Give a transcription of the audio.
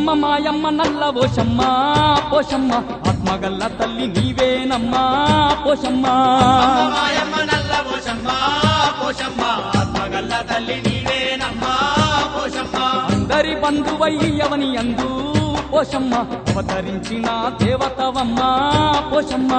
పోషమ్మ మాయమ్మ నల్ల పోషమ్మ పోషమ్మ ఆత్మగల్ల తల్లి నీవేనమ్మా పోషమ్మ మాయమ్మ నల్ల పోషమ్మ పోషమ్మ ఆత్మగల్ల తల్లి నీవేనమ్మా పోషమ్మ అందరి బంధువయ్యవని అందు పోషమ్మ అవతరించిన దేవతవమ్మ పోషమ్మ